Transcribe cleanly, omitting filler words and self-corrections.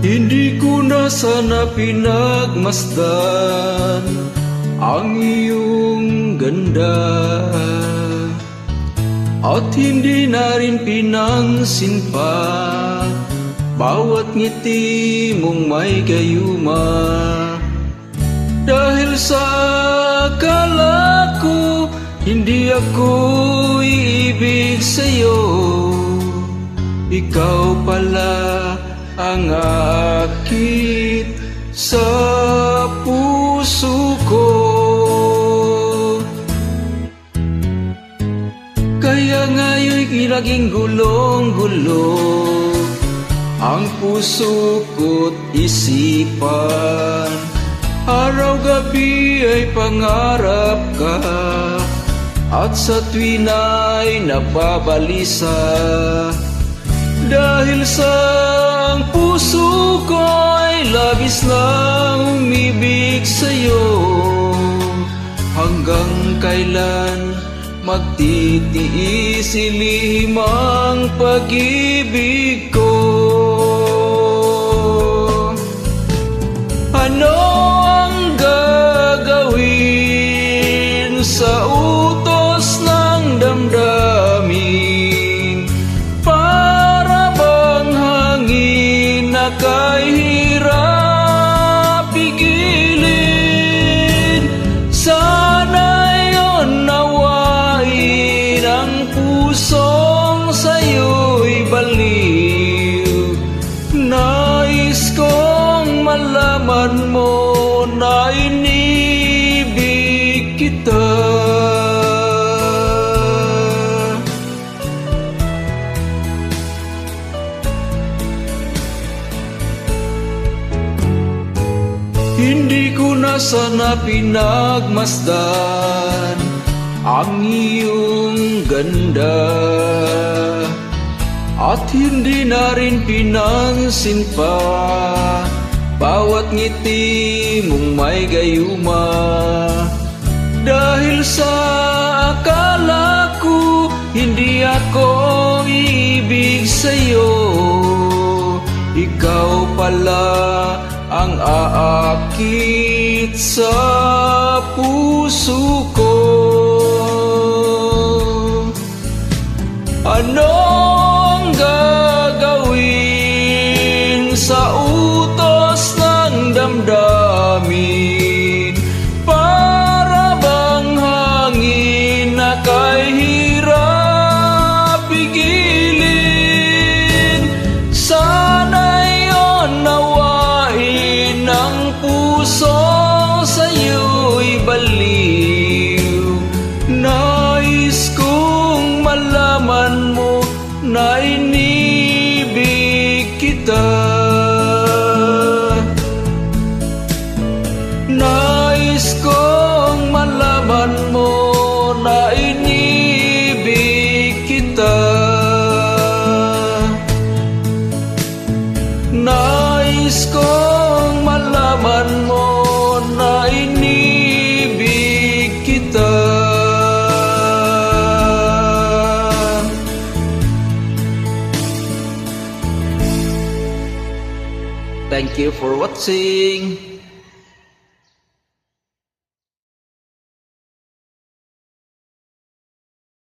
Hindi ko na sana pinagmasdan ang iyong ganda, at hindi na rin pinansin pa bawat ngiti mong may gayuma. Dahil sa akala ko hindi ako iibig sa'yo, ikaw pala ang aakit sa puso ko. Kaya ngayon'y naging gulong-gulo ang puso ko't isipan. Araw-gabi ay pangarap ka, at sa tuwin ay nababalisa. Dahil sa ang puso ko ay labis na umibig sa'yo, hanggang kailan magtitiis ilimang pag-ibig ko. Ano ang gagawin sa utos ng damdamin, para bang hangin na kahirap pigilin? Sana yon nawain ang pusong sa'yo'y baliw. Nais kong malaman mo na inibig kita. Hindi ko na sana pinagmasdan ang iyong ganda, at hindi na rin pinansin pa bawat ngiti mong may gayuma. Dahil sa akala ko hindi ako iibig sa'yo, ikaw pala ang aakit sa puso ko. Anong gagawin sa utos ng damdamin, para bang hangin na kahirap pigilin? Sana yon nawain ang puso sa'yo'y baliw. Nais kong malaman mo na inibig kita. Nais kong malaman mo na inibig kita. Nais kong malaman mo na inibig kita. Thank you for watching.